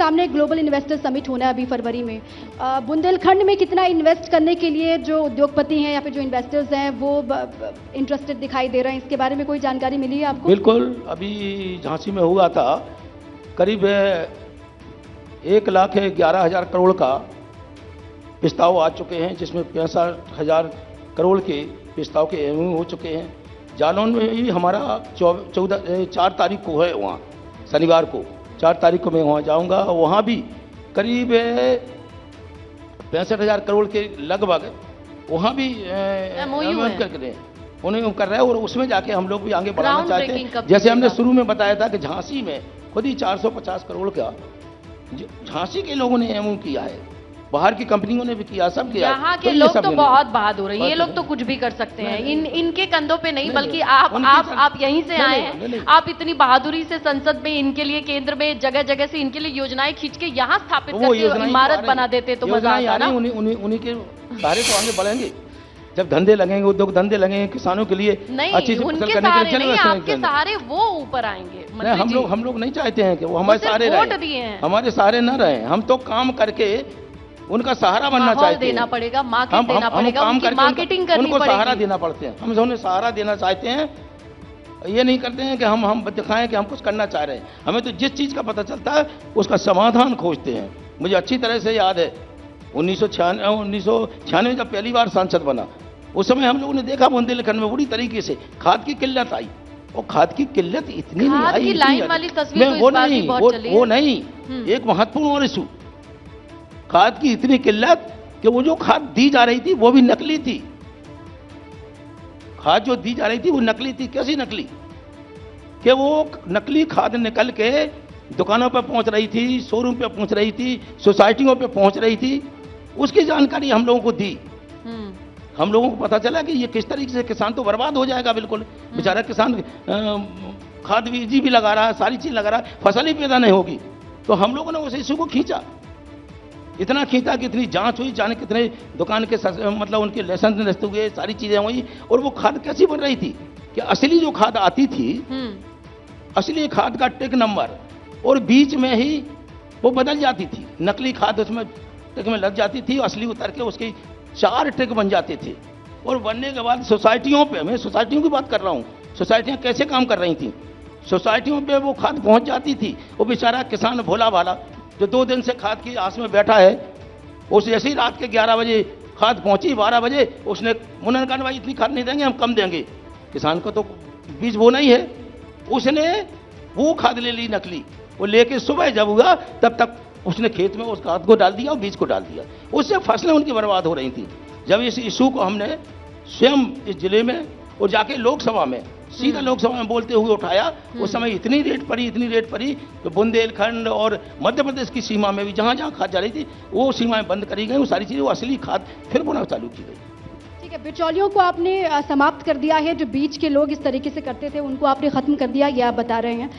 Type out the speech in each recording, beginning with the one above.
सामने global investor summit होना है अभी फरवरी में। बुंदेलखंड में कितना इन्वेस्ट करने के लिए जो उद्योगपति हैं या फिर जो इन्वेस्टर्स हैं वो इंटरेस्टेड दिखाई दे रहे हैं, इसके बारे में कोई जानकारी मिली है आपको? बिल्कुल, अभी झांसी में हुआ था, करीब 1,11,000 करोड़ का प्रस्ताव आ चुके हैं, जिसमें 65,000 करोड़ के प्रस्ताव के एमओयू हो चुके हैं। जालौन में भी हमारा 4 तारीख को है, वहाँ शनिवार को 4 तारीख को मैं वहाँ जाऊँगा। वहाँ भी करीब 65,000 करोड़ के लगभग वहाँ भी उन्हें कर रहे हैं और उसमें जाके हम लोग भी आगे बढ़ाना चाहते हैं। जैसे हमने शुरू में बताया था कि झांसी में खुद ही 450 करोड़ का झांसी के लोगों ने एमओयू किया है, बाहर की कंपनियों ने भी किया, सब किया। यहाँ के लोग तो बहुत बहादुर हैं, ये लोग तो कुछ भी कर सकते हैं। इनके कंधों पे नहीं, बल्कि आप यहीं से आए हैं, आप इतनी बहादुरी से संसद में इनके लिए, केंद्र में जगह जगह से इनके लिए योजनाएं खींच के यहाँ स्थापित करके इमारत बना देते तो मजा आता ना। उन्हीं के सहारे तो आगे बढ़ेंगे। जब धंधे लगेंगे, उद्योग धंधे लगेंगे किसानों के लिए, नहीं उनके सहारे नहीं, आपके सहारे वो ऊपर आएंगे। हम लोग नहीं चाहते हैं कि वो हमारे सहारे रहे, हमारे सहारे न रहे। हम तो काम करके उनका सहारा बनना चाहते हैं। देना पड़ेगा, मार्केट देना पड़ेगा, उनकी मार्केटिंग करनी पड़ेगी, उनको सहारा देना पड़ते हैं। हम उन्हें सहारा देना चाहते हैं, ये नहीं करते हैं कि हम दिखाएं कि हम कुछ करना चाह रहे हैं। हमें तो जिस चीज़ का पता चलता है उसका समाधान खोजते हैं। मुझे अच्छी तरह से याद है 1996 जब पहली बार सांसद बना, उस समय हम लोगों ने देखा बुंदेलखंड में बुरी तरीके से खाद की किल्लत आई, और खाद की किल्लत इतनी नहीं आई, लाइन वाली तस्वीर वो नहीं, एक महत्वपूर्ण और इशू, खाद की इतनी किल्लत कि वो जो खाद दी जा रही थी वो भी नकली थी। खाद जो दी जा रही थी वो नकली थी। कैसी नकली? कि वो नकली खाद निकल के दुकानों पर पहुंच रही थी, शोरूम पे पहुंच रही थी, सोसाइटियों पे पहुंच रही थी। उसकी जानकारी हम लोगों को दी। हम लोगों को पता चला कि ये किस तरीके से किसान तो बर्बाद हो जाएगा बिल्कुल। बेचारा किसान खाद बीज भी लगा रहा है, सारी चीज लगा रहा है, फसल ही पैदा नहीं होगी। तो हम लोगों ने उस इशू को खींचा, इतना खींचा कि इतनी जांच हुई, जाने कितने दुकान के मतलब उनके लाइसेंस नष्ट हुए, सारी चीजें हुई। और वो खाद कैसी बन रही थी कि असली जो खाद आती थी, असली खाद का टिक नंबर और बीच में ही वो बदल जाती थी। नकली खाद उसमें टिक में लग जाती थी, असली उतर के उसके 4 टिक बन जाते थे। और बनने के बाद सोसाइटियों पे, मैं सोसाइटियों की बात कर रहा हूँ, सोसाइटियाँ कैसे काम कर रही थी। सोसाइटियों पे वो खाद पहुँच जाती थी। वो बेचारा किसान भोला भाला जो 2 दिन से खाद की आस में बैठा है, उस जैसे ही रात के 11 बजे खाद पहुंची, 12 बजे उसने उन्होंने कहा भाई इतनी खाद नहीं देंगे, हम कम देंगे। किसान को तो बीज बोना ही है, उसने वो खाद ले ली नकली। वो लेके सुबह जब हुआ तब तक उसने खेत में उस खाद को डाल दिया और बीज को डाल दिया। उससे फसलें उनकी बर्बाद हो रही थी। जब इस इशू को हमने स्वयं इस जिले में और जाके लोकसभा में सीधा लोकसभा में बोलते हुए उठाया, उस समय इतनी रेट पड़ी तो बुंदेलखंड और मध्य प्रदेश की सीमा में भी जहाँ जहाँ खाद जा रही थी वो सीमाएं बंद करी गई। वो सारी चीज़ें, वो असली खाद फिर बोना चालू की गई। ठीक है, बिचौलियों को आपने समाप्त कर दिया है। जो बीच के लोग इस तरीके से करते थे उनको आपने खत्म कर दिया, ये आप बता रहे हैं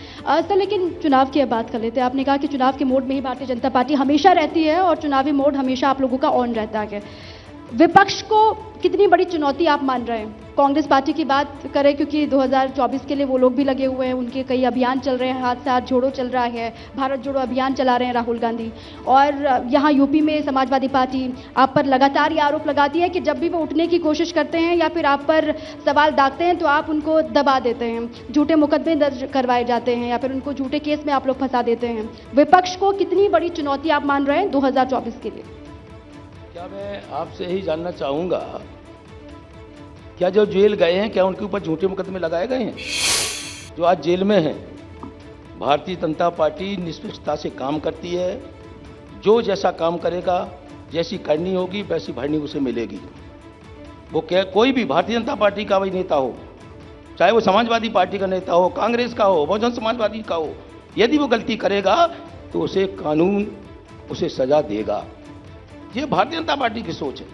सर। लेकिन चुनाव की बात कर लेते हैं। आपने कहा कि चुनाव के मोड में ही भारतीय जनता पार्टी हमेशा रहती है और चुनावी मोड हमेशा आप लोगों का ऑन रहता है। विपक्ष को कितनी बड़ी चुनौती आप मान रहे हैं? कांग्रेस पार्टी की बात करें, क्योंकि 2024 के लिए वो लोग भी लगे हुए हैं, उनके कई अभियान चल रहे हैं, हाथ से हाथ जोड़ो चल रहा है, भारत जोड़ो अभियान चला रहे हैं राहुल गांधी। और यहाँ यूपी में समाजवादी पार्टी आप पर लगातार ये आरोप लगाती है कि जब भी वो उठने की कोशिश करते हैं या फिर आप पर सवाल दागते हैं तो आप उनको दबा देते हैं, झूठे मुकदमे दर्ज करवाए जाते हैं या फिर उनको झूठे केस में आप लोग फंसा देते हैं। विपक्ष को कितनी बड़ी चुनौती आप मान रहे हैं 2024 के लिए? क्या मैं आपसे यही जानना चाहूँगा, क्या जो जेल गए हैं क्या उनके ऊपर झूठे मुकदमे लगाए गए हैं? जो आज जेल में हैं, भारतीय जनता पार्टी निष्पक्षता से काम करती है। जो जैसा काम करेगा, जैसी करनी होगी वैसी भरनी उसे मिलेगी। वो क्या कोई भी भारतीय जनता पार्टी का भी नेता हो, चाहे वो समाजवादी पार्टी का नेता हो, कांग्रेस का हो, बहुजन समाजवादी का हो, यदि वो गलती करेगा तो उसे कानून उसे सजा देगा। ये भारतीय जनता पार्टी की सोच है।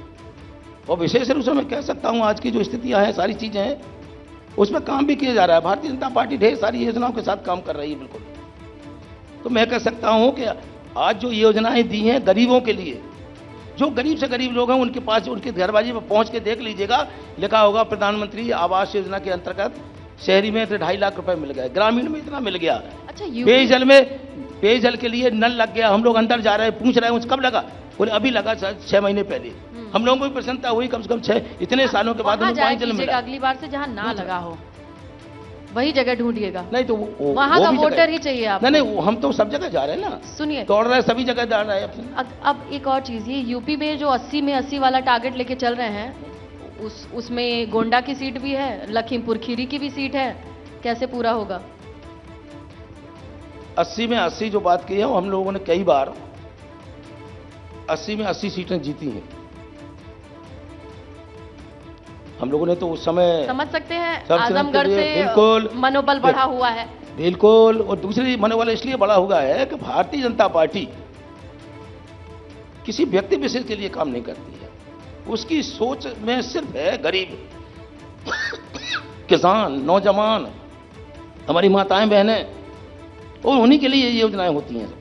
और विशेष रूप से मैं कह सकता हूँ आज की जो स्थितियां हैं, सारी चीज़ें हैं, उसमें काम भी किया जा रहा है। भारतीय जनता पार्टी ढेर सारी योजनाओं के साथ काम कर रही है बिल्कुल। तो मैं कह सकता हूँ कि आज जो योजनाएं दी हैं गरीबों के लिए, जो गरीब से गरीब लोग हैं उनके पास, उनके दरवाजे पर पहुँच के देख लीजिएगा, लिखा होगा प्रधानमंत्री आवास योजना के अंतर्गत शहरी में 2.5 लाख रुपए मिल गए, ग्रामीण में इतना मिल गया, अच्छा, पेयजल में पेयजल के लिए नल लग गया, हम लोग अंदर जा रहे हैं, पूछ रहे हैं कब लगा, बोले अभी लगा 6 महीने पहले। हम लोगों को भी प्रसन्नता हुई, कम से कम 6 इतने सालों के बाद वहाँ उनको पानी जाया जल मिला। कीजिएगा अगली बार से जहाँ ना लगा हो वही जगह ढूंढिएगा। नहीं तो वहाँ का भी वोटर जगह- ही चाहिए आपको। नहीं, हम तो सब जगह जा रहे हैं ना, सुनिए, दौड़ रहे हैं, सभी जगह जा रहे हैं अपने। अब एक और चीज, ये यूपी में जो 80 में 80 वाला टारगेट लेके चल रहे हैं, उसमें गोंडा की सीट भी है, लखीमपुर खीरी की भी सीट है, कैसे पूरा होगा? 80 में 80 जो बात की है, वो हम लोगों ने कई बार 80 में 80 सीटें जीती हैं। हम लोगों ने तो उस समय समझ सकते हैं सब आजमगढ़ से बिल्कुल मनोबल बढ़ा हुआ है। बिल्कुल, और दूसरी मनोबल इसलिए बड़ा हुआ है कि भारतीय जनता पार्टी किसी व्यक्ति विशेष के लिए काम नहीं करती है, उसकी सोच में सिर्फ है गरीब, किसान, नौजवान, हमारी माताएं बहनें, और उन्हीं के लिए ये योजनाएं होती हैं,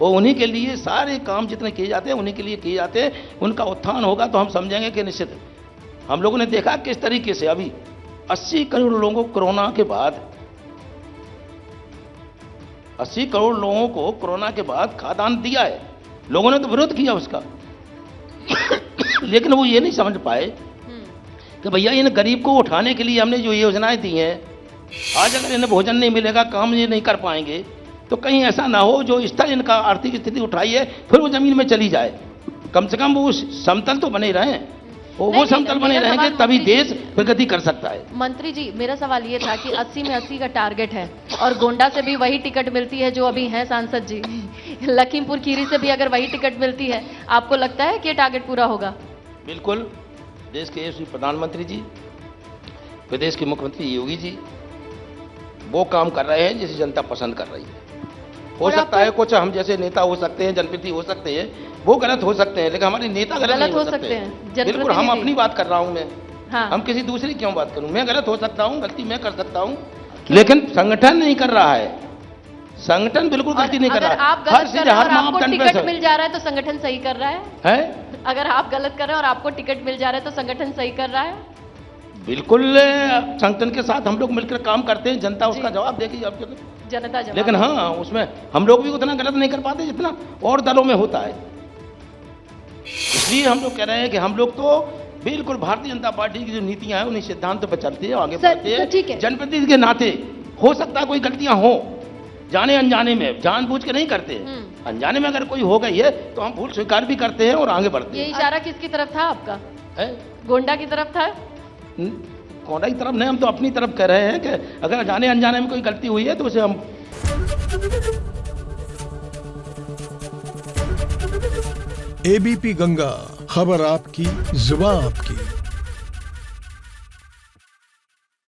और उन्हीं के लिए सारे काम जितने किए जाते हैं उन्हीं के लिए किए जाते हैं। उनका उत्थान होगा तो हम समझेंगे कि निश्चित। हम लोगों ने देखा किस तरीके से अभी 80 करोड़ लोगों को कोरोना के बाद 80 करोड़ लोगों को कोरोना के बाद खाद्यान्न दिया है। लोगों ने तो विरोध किया उसका लेकिन वो ये नहीं समझ पाए कि भैया इन गरीब को उठाने के लिए हमने जो योजनाएं दी हैं, आज अगर इन्हें भोजन नहीं मिलेगा, काम ये नहीं कर पाएंगे, तो कहीं ऐसा ना हो जो स्तर इनका आर्थिक स्थिति उठाई है फिर वो जमीन में चली जाए। कम से कम वो समतल तो बने रहें, वो समतल बने रहेंगे तभी देश प्रगति कर सकता है। मंत्री जी, मेरा सवाल ये था कि 80 में 80 का टारगेट है और गोंडा से भी वही टिकट मिलती है जो अभी है सांसद जी, लखीमपुर खीरी से भी अगर वही टिकट मिलती है, आपको लगता है कि ये टारगेट पूरा होगा? बिल्कुल, देश के यशस्वी प्रधानमंत्री जी, प्रदेश के मुख्यमंत्री योगी जी वो काम कर रहे हैं जिसे जनता पसंद कर रही है। हो सकता है कुछ हम जैसे नेता हो सकते हैं, जनप्रतिनिधि हो सकते हैं, वो गलत हो सकते हैं, लेकिन हमारे नेता गलत नहीं हो सकते हैं। बिल्कुल, हम अपनी बात कर रहा हूं मैं, हाँ। हम किसी दूसरी क्यों बात करूं? मैं गलत हो सकता हूं, गलती मैं कर सकता हूं, लेकिन संगठन नहीं कर रहा है। संगठन बिल्कुल गलती नहीं कर रहा है। आप गलत कर रहे हैं और आपको टिकट मिल जा रहा है तो संगठन सही कर रहा है? अगर आप गलत कर रहे हैं और आपको टिकट मिल जा रहा है तो संगठन सही कर रहा है? बिल्कुल, संगठन के साथ हम लोग मिलकर काम करते हैं, जनता उसका जवाब देगी आपको, जनता जवाब। लेकिन हाँ, उसमें हम लोग भी उतना गलत नहीं कर पाते जितना और दलों में होता है। इसलिए हम लोग कह रहे हैं कि हम लोग तो बिल्कुल भारतीय जनता पार्टी की जो नीतियां हैं उन्हीं सिद्धांतों पर चलती है, आगे बढ़ते हैं। जनप्रतिनिधि के नाते हो सकता है कोई गलतियां हो, जाने अनजाने में, जानबूझ के नहीं करते, अनजाने में अगर कोई हो गई है तो हम भूल स्वीकार भी करते हैं और आगे बढ़ते हैं। ये इशारा किसकी तरफ था आपका? गोंडा की तरफ था? गोंडा की तरफ नहीं, हम तो अपनी तरफ कह रहे हैं कि अगर जाने अनजाने में कोई गलती हुई है तो उसे हम। एबीपी गंगा, खबर आपकी, जुबान आपकी।